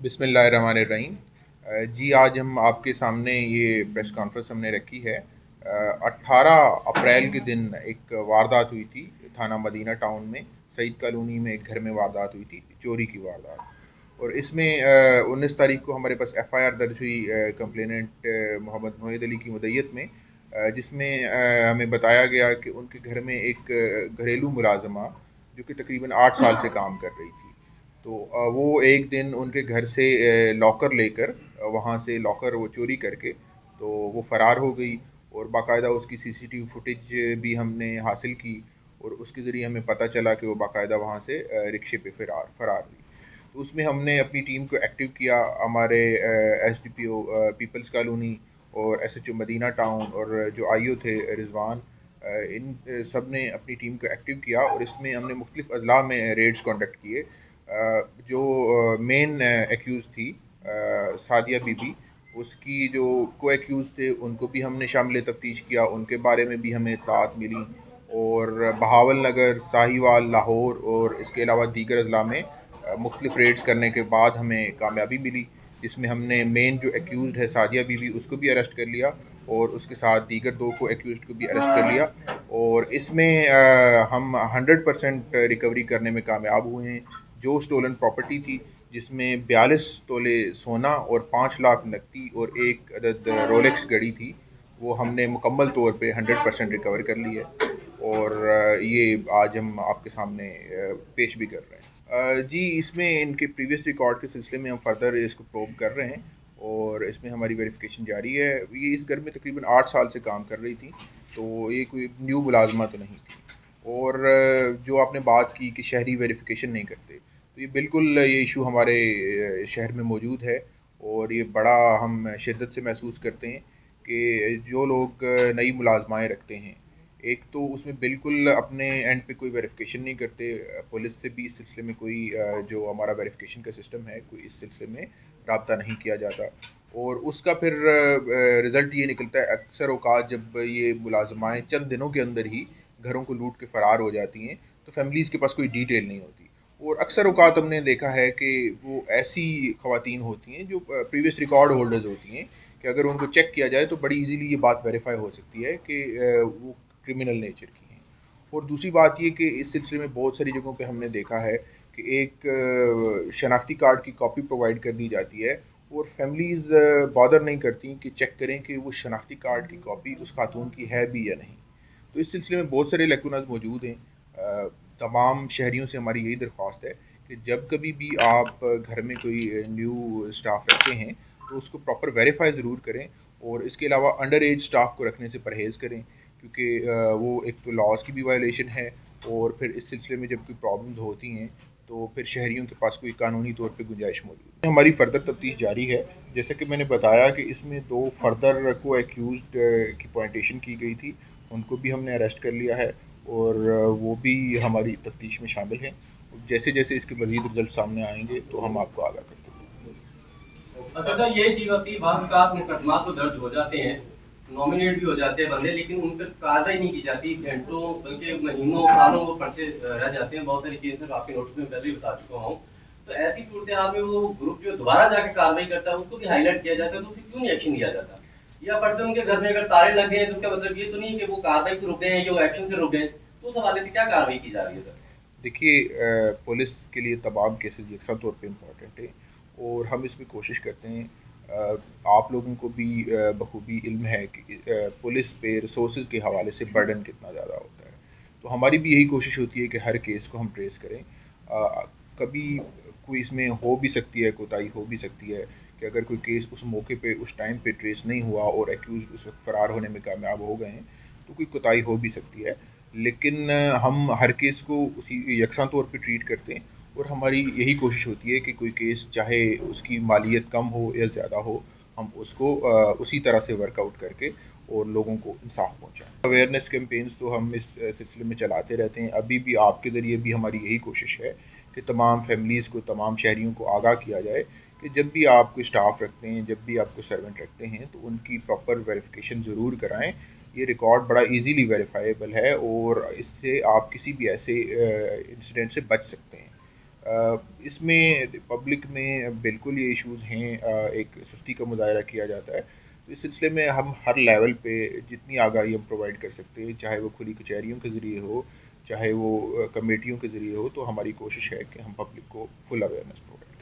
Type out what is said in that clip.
बिस्मिल्लाहिर्रहमानिर्रहीम। जी आज हम आपके सामने ये प्रेस कॉन्फ्रेंस हमने रखी है। 18 अप्रैल के दिन एक वारदात हुई थी थाना मदीना टाउन में, सईद कॉलोनी में एक घर में वारदात हुई थी, चोरी की वारदात। और इसमें 19 तारीख को हमारे पास एफआईआर दर्ज हुई कंप्लेनेंट मोहम्मद मोहिद अली की मदय्यत में, जिसमें हमें बताया गया कि उनके घर में एक घरेलू मुलाजमा जो कि तकरीबन 8 साल से काम कर रही थी, तो वो एक दिन उनके घर से लॉकर लेकर वहाँ से लॉकर वो चोरी करके तो वो फ़रार हो गई। और बाकायदा उसकी सीसीटीवी फुटेज भी हमने हासिल की और उसके ज़रिए हमें पता चला कि वो बाकायदा वहाँ से रिक्शे पे फ़रार हुई। तो उसमें हमने अपनी टीम को एक्टिव किया। हमारे एसडीपीओ पीपल्स कॉलोनी और एसएचओ मदीना टाउन और जो आईओ थे रिजवान, इन सब ने अपनी टीम को एक्टिव किया और इसमें हमने मुख्तलिफ अजला में रेड्स कंडक्ट किए। जो मेन एक्यूज़ थी सादिया बीबी, उसकी जो को एक्यूज़ थे उनको भी हमने शामिल तफ्तीश किया, उनके बारे में भी हमें इत्तलात मिली। और बहावल नगर, साहिवाल, लाहौर और इसके अलावा दीगर अजला में मुख्तलिफ रेड्स करने के बाद हमें कामयाबी मिली, जिसमें हमने मेन जो एक्यूज़ड है सादिया बीवी उसको भी अरेस्ट कर लिया और उसके साथ दीगर दो को एक्यूज़ड को भी अरेस्ट कर लिया। और इसमें हम 100% रिकवरी करने में कामयाब हुए हैं। जो स्टोलन प्रॉपर्टी थी, जिसमें 42 तोले सोना और 5 लाख नकदी और एक अदद रोलेक्स घड़ी थी, वो हमने मुकम्मल तौर पे 100% रिकवर कर ली है। और ये आज हम आपके सामने पेश भी कर रहे हैं। जी इसमें इनके प्रीवियस रिकॉर्ड के सिलसिले में हम फर्दर इसको प्रोब कर रहे हैं और इसमें हमारी वेरिफिकेशन जारी है। ये इस घर में तकरीबन 8 साल से काम कर रही थी, तो ये कोई न्यू मुलाजमा तो नहीं थी। और जो आपने बात की कि शहरी वेरिफिकेशन नहीं करते, तो ये बिल्कुल ये इशू हमारे शहर में मौजूद है और ये बड़ा हम शिद्दत से महसूस करते हैं कि जो लोग नई मुलाजमाएँ रखते हैं, एक तो उसमें बिल्कुल अपने एंड पे कोई वेरिफिकेशन नहीं करते। पुलिस से भी इस सिलसिले में कोई जो हमारा वेरिफिकेशन का सिस्टम है, कोई इस सिलसिले में रब्ता नहीं किया जाता। और उसका फिर रिज़ल्ट ये निकलता है अक्सर औक़ात जब ये मुलाजमाएँ चंद दिनों के अंदर ही घरों को लूट के फ़रार हो जाती हैं, तो फैमिलीज़ के पास कोई डिटेल नहीं होती। और अक्सर औक़ात हमने देखा है कि वो ऐसी ख़वातीन होती हैं जो प्रीवियस रिकॉर्ड होल्डर्स होती हैं कि अगर उनको चेक किया जाए तो बड़ी ईज़िली ये बात वेरीफ़ाई हो सकती है कि वो क्रिमिनल नेचर की हैं। और दूसरी बात ये कि इस सिलसिले में बहुत सारी जगहों पे हमने देखा है कि एक शनाख्ती कार्ड की कॉपी प्रोवाइड कर दी जाती है और फैमिलीज़ बॉदर नहीं करती कि चेक करें कि वो शनाख्ती कार्ड की कॉपी उस खातून की है भी या नहीं। तो इस सिलसिले में बहुत सारे लैकुनाज़ मौजूद हैं। तमाम शहरियों से हमारी यही दरख्वास्त है कि जब कभी भी आप घर में कोई न्यू स्टाफ रखते हैं तो उसको प्रॉपर वेरीफाई ज़रूर करें। और इसके अलावा अंडर एज स्टाफ को रखने से परहेज़ करें, क्योंकि वो एक तो लॉज़ की भी वायलेशन है और फिर इस सिलसिले में जब कोई प्रॉब्लम्स होती हैं तो फिर शहरियों के पास कोई कानूनी तौर पे गुंजाइश मौजूद है। हमारी फ़र्दर तफ्तीश जारी है। जैसे कि मैंने बताया कि इसमें दो फर्दर को एक्यूज़ड की पॉइंटेशन की गई थी, उनको भी हमने अरेस्ट कर लिया है और वो भी हमारी तफ्तीश में शामिल हैं। जैसे जैसे इसके मज़ीद रिज़ल्ट सामने आएंगे तो हम आपको आगाह करते हैं। अच्छा सर, ये चीज होती है बाद का मुकदमा तो दर्ज हो जाते हैं, नॉमिनेट भी हो जाते हैं बंदे, लेकिन उन पर कार्रवाई नहीं की जाती, घंटों बल्कि महीनों सालों वो पर्चे रह जाते हैं। बहुत सारी चीजें सर आपके नोटिस में पहले ही बता चुका हूँ। तो ऐसी सूरत हाल में वो ग्रुप जो दोबारा जाके कार्रवाई करता है उसको भी हाईलाइट किया जाता है, तो फिर क्यों नहीं एक्शन लिया जाता? या बढ़ते उनके घर में अगर ताले लग गए हैं तो उसका मतलब ये तो नहीं कि वो कार्रवाई से रुक गए हैं या वो एक्शन से रुक गए, तो उस हवाले से क्या कार्रवाई की जा रही है सर? देखिए, पुलिस के लिए तमाम केसेस यकसा तौर पे इम्पॉर्टेंट है और हम इसमें कोशिश करते हैं। आप लोगों को भी बखूबी इल्म है कि पुलिस पे रिसोर्स के हवाले से बर्डन कितना ज़्यादा होता है। तो हमारी भी यही कोशिश होती है कि हर केस को हम ट्रेस करें। कभी कोई इसमें हो भी सकती है, कोताही हो भी सकती है कि अगर कोई केस उस मौके पे उस टाइम पे ट्रेस नहीं हुआ और एक्यूज़ उस वक्त फ़रार होने में कामयाब हो गए हैं, तो कोई कोताही हो भी सकती है। लेकिन हम हर केस को उसी यकसा तौर पे ट्रीट करते हैं और हमारी यही कोशिश होती है कि कोई केस चाहे उसकी मालियत कम हो या ज़्यादा हो, हम उसको उसी तरह से वर्कआउट करके और लोगों को इंसाफ पहुँचाएँ। अवेयरनेस कैंपेन्स तो हम इस सिलसिले में चलाते रहते हैं। अभी भी आपके ज़रिए भी हमारी यही कोशिश है कि तमाम फैमिलीज़ को, तमाम शहरियों को आगाह किया जाए कि जब भी आप कोई स्टाफ रखते हैं, जब भी आप कोई सर्वेंट रखते हैं, तो उनकी प्रॉपर वेरिफिकेशन ज़रूर कराएँ। ये रिकॉर्ड बड़ा इजीली वेरीफाइबल है और इससे आप किसी भी ऐसे इंसिडेंट से बच सकते हैं। اس میں پبلک میں بالکل یہ ایشوز ہیں، ایک سستی کا مظاہرہ کیا جاتا ہے. تو اس سلسلے میں ہم ہر لیول پہ جتنی آگاہی ہم پرووائڈ کر سکتے ہیں، چاہے وہ کھلی کچہریوں کے ذریعے ہو، چاہے وہ کمیٹیوں کے ذریعے ہو، تو ہماری کوشش ہے کہ ہم پبلک کو فل اویئرنیس پرووائڈ کریں.